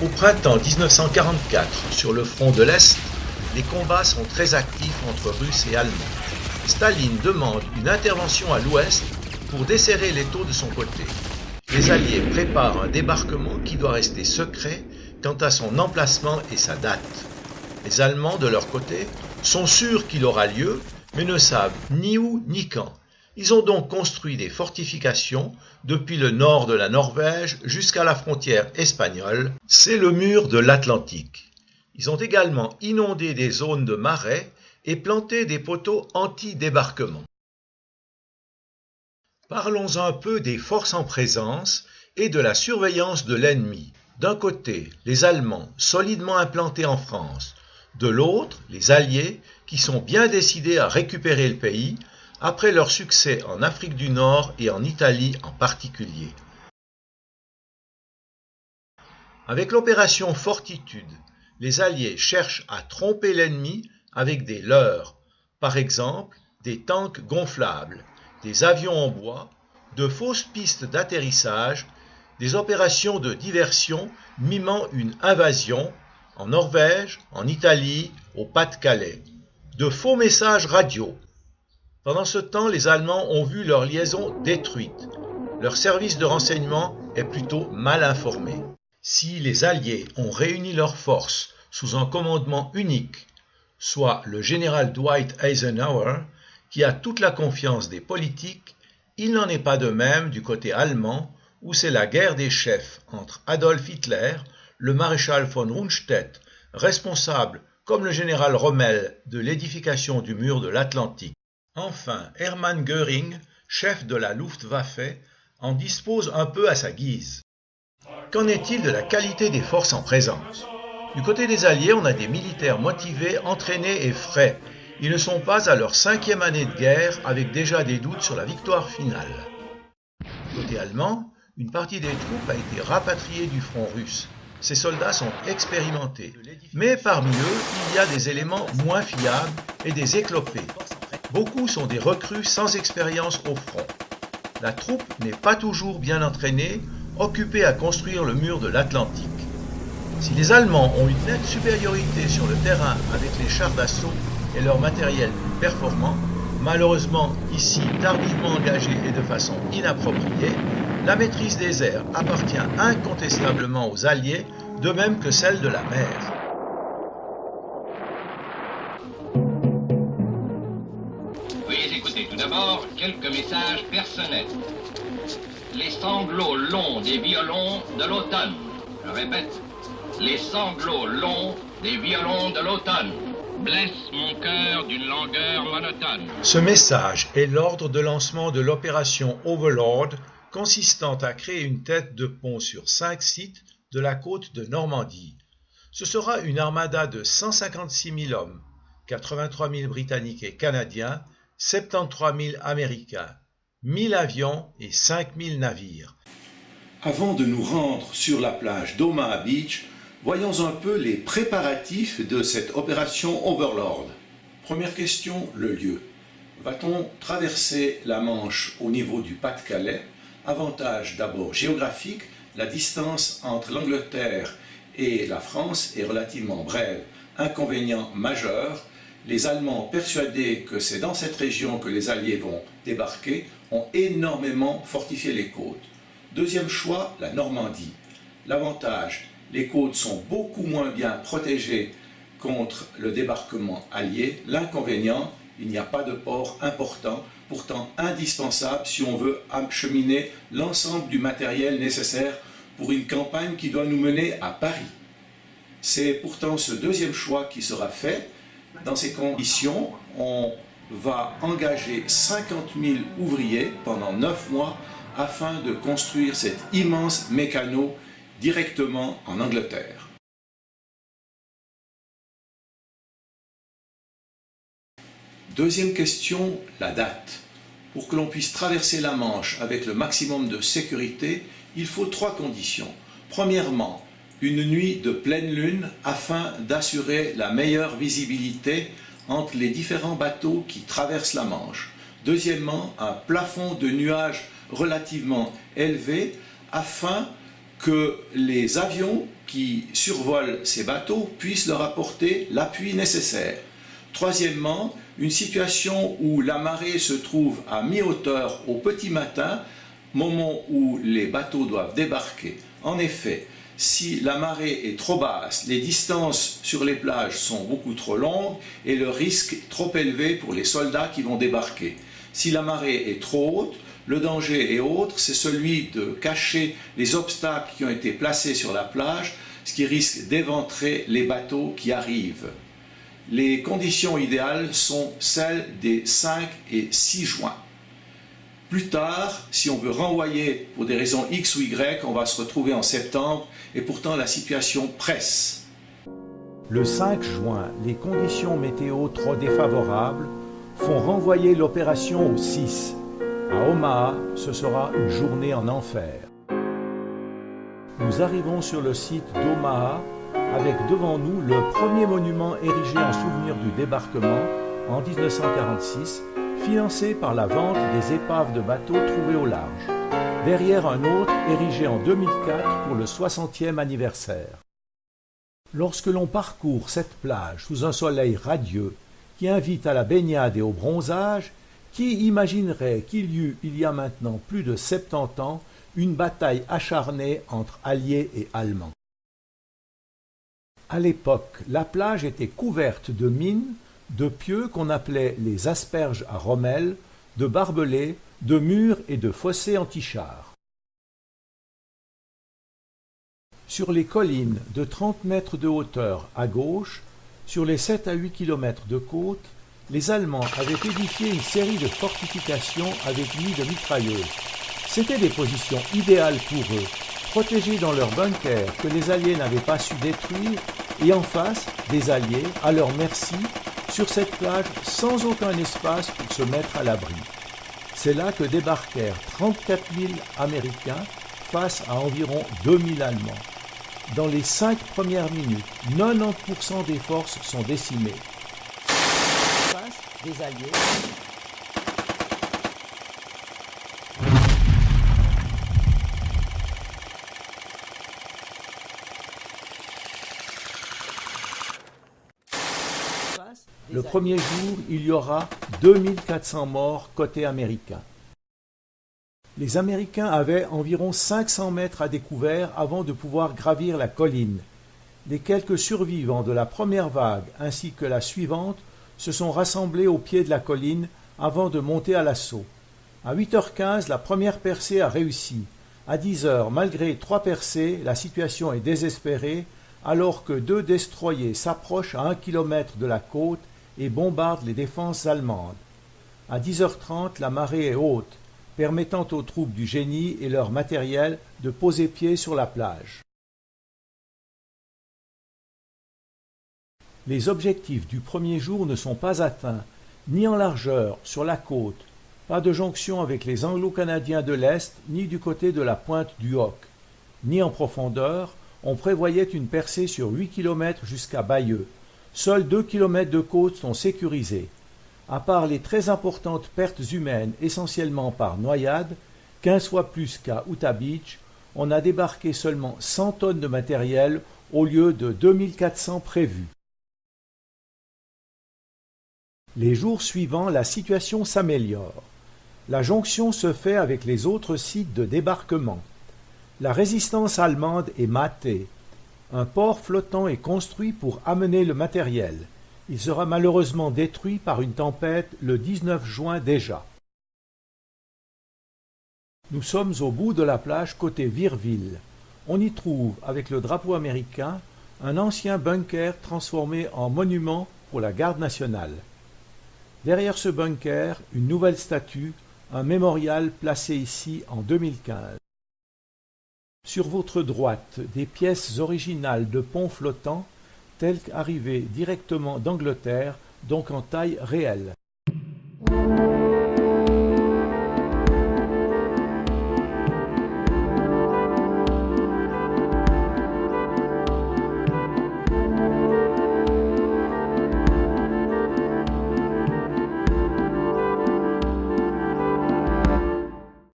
Au printemps 1944, sur le front de l'Est, les combats sont très actifs entre Russes et Allemands. Staline demande une intervention à l'Ouest pour desserrer l'étau de son côté. Les Alliés préparent un débarquement qui doit rester secret quant à son emplacement et sa date. Les Allemands, de leur côté, sont sûrs qu'il aura lieu, mais ne savent ni où ni quand. Ils ont donc construit des fortifications depuis le nord de la Norvège jusqu'à la frontière espagnole, c'est le mur de l'Atlantique. Ils ont également inondé des zones de marais et planté des poteaux anti-débarquement. Parlons un peu des forces en présence et de la surveillance de l'ennemi. D'un côté, les Allemands solidement implantés en France, de l'autre, les Alliés qui sont bien décidés à récupérer le pays après leur succès en Afrique du Nord et en Italie en particulier. Avec l'opération Fortitude, les Alliés cherchent à tromper l'ennemi avec des leurres, par exemple des tanks gonflables, des avions en bois, de fausses pistes d'atterrissage, des opérations de diversion mimant une invasion en Norvège, en Italie, au Pas-de-Calais, de faux messages radio. Pendant ce temps, les Allemands ont vu leur liaison détruite. Leur service de renseignement est plutôt mal informé. Si les Alliés ont réuni leurs forces sous un commandement unique, soit le général Dwight Eisenhower, qui a toute la confiance des politiques, il n'en est pas de même du côté allemand, où c'est la guerre des chefs entre Adolf Hitler, le maréchal von Rundstedt, responsable, comme le général Rommel, de l'édification du mur de l'Atlantique. Enfin, Hermann Göring, chef de la Luftwaffe, en dispose un peu à sa guise. Qu'en est-il de la qualité des forces en présence? Du côté des Alliés, on a des militaires motivés, entraînés et frais. Ils ne sont pas à leur 5e année de guerre avec déjà des doutes sur la victoire finale. Côté allemand, une partie des troupes a été rapatriée du front russe. Ces soldats sont expérimentés. Mais parmi eux, il y a des éléments moins fiables et des éclopés. Beaucoup sont des recrues sans expérience au front. La troupe n'est pas toujours bien entraînée, occupée à construire le mur de l'Atlantique. Si les Allemands ont une nette supériorité sur le terrain avec les chars d'assaut et leur matériel plus performant, malheureusement ici tardivement engagé et de façon inappropriée, la maîtrise des airs appartient incontestablement aux Alliés, de même que celle de la mer. Veuillez écouter tout d'abord quelques messages personnels. Les sanglots longs des violons de l'automne. Je répète, les sanglots longs des violons de l'automne blessent mon cœur d'une langueur monotone. Ce message est l'ordre de lancement de l'opération Overlord, consistant à créer une tête de pont sur 5 sites de la côte de Normandie. Ce sera une armada de 156 000 hommes, 83 000 Britanniques et Canadiens, 73 000 Américains, 1000 avions et 5 000 navires. Avant de nous rendre sur la plage d'Omaha Beach, voyons un peu les préparatifs de cette opération Overlord. Première question, le lieu. Va-t-on traverser la Manche au niveau du Pas-de-Calais? Avantage d'abord géographique, la distance entre l'Angleterre et la France est relativement brève. Inconvénient majeur, les Allemands persuadés que c'est dans cette région que les Alliés vont débarquer ont énormément fortifié les côtes. Deuxième choix, la Normandie. L'avantage, les côtes sont beaucoup moins bien protégées contre le débarquement allié. L'inconvénient, il n'y a pas de port important, pourtant indispensable si on veut acheminer l'ensemble du matériel nécessaire pour une campagne qui doit nous mener à Paris. C'est pourtant ce deuxième choix qui sera fait. Dans ces conditions, on va engager 50 000 ouvriers pendant 9 mois afin de construire cet immense mécano directement en Angleterre. Deuxième question, la date. Pour que l'on puisse traverser la Manche avec le maximum de sécurité, il faut 3 conditions. Premièrement, une nuit de pleine lune afin d'assurer la meilleure visibilité entre les différents bateaux qui traversent la Manche. Deuxièmement, un plafond de nuages relativement élevé afin que les avions qui survolent ces bateaux puissent leur apporter l'appui nécessaire. Troisièmement, une situation où la marée se trouve à mi-hauteur au petit matin, moment où les bateaux doivent débarquer. En effet, si la marée est trop basse, les distances sur les plages sont beaucoup trop longues et le risque trop élevé pour les soldats qui vont débarquer. Si la marée est trop haute, le danger est autre, c'est celui de cacher les obstacles qui ont été placés sur la plage, ce qui risque d'éventrer les bateaux qui arrivent. Les conditions idéales sont celles des 5 et 6 juin. Plus tard, si on veut renvoyer pour des raisons X ou Y, on va se retrouver en septembre et pourtant la situation presse. Le 5 juin, les conditions météo trop défavorables font renvoyer l'opération au 6. À Omaha, ce sera une journée en enfer. Nous arrivons sur le site d'Omaha avec devant nous le premier monument érigé en souvenir du débarquement en 1946, financé par la vente des épaves de bateaux trouvées au large. Derrière un autre érigé en 2004 pour le 60e anniversaire. Lorsque l'on parcourt cette plage sous un soleil radieux qui invite à la baignade et au bronzage, qui imaginerait qu'il y eut, il y a maintenant plus de 70 ans, une bataille acharnée entre Alliés et Allemands. À l'époque, la plage était couverte de mines, de pieux qu'on appelait les asperges à Rommel, de barbelés, de murs et de fossés anti-chars. Sur les collines de 30 mètres de hauteur à gauche, sur les 7 à 8 kilomètres de côte, les Allemands avaient édifié une série de fortifications avec nids de mitrailleuses. C'étaient des positions idéales pour eux, protégés dans leurs bunkers que les Alliés n'avaient pas su détruire, et en face, des Alliés, à leur merci, sur cette plage sans aucun espace pour se mettre à l'abri. C'est là que débarquèrent 34 000 Américains face à environ 2 000 Allemands. Dans les 5 premières minutes, 90% des forces sont décimées. Face des Alliés. Le premier jour, il y aura 2400 morts côté américain. Les Américains avaient environ 500 mètres à découvert avant de pouvoir gravir la colline. Les quelques survivants de la première vague ainsi que la suivante se sont rassemblés au pied de la colline avant de monter à l'assaut. À 8h15, la première percée a réussi. À 10h, malgré 3 percées, la situation est désespérée alors que 2 destroyers s'approchent à 1 km de la côte et bombardent les défenses allemandes. À 10h30, la marée est haute, permettant aux troupes du génie et leur matériel de poser pied sur la plage. Les objectifs du premier jour ne sont pas atteints, ni en largeur, sur la côte, pas de jonction avec les Anglo-Canadiens de l'Est, ni du côté de la pointe du Hoc, ni en profondeur, on prévoyait une percée sur 8 km jusqu'à Bayeux. Seuls 2 km de côte sont sécurisés. À part les très importantes pertes humaines, essentiellement par noyade, 15 fois plus qu'à Utah Beach, on a débarqué seulement 100 tonnes de matériel au lieu de 2400 prévus. Les jours suivants, la situation s'améliore. La jonction se fait avec les autres sites de débarquement. La résistance allemande est matée. Un port flottant est construit pour amener le matériel. Il sera malheureusement détruit par une tempête le 19 juin déjà. Nous sommes au bout de la plage côté Virville. On y trouve, avec le drapeau américain, un ancien bunker transformé en monument pour la garde nationale. Derrière ce bunker, une nouvelle statue, un mémorial placé ici en 2015. Sur votre droite, des pièces originales de ponts flottants, telles qu'arrivées directement d'Angleterre, donc en taille réelle.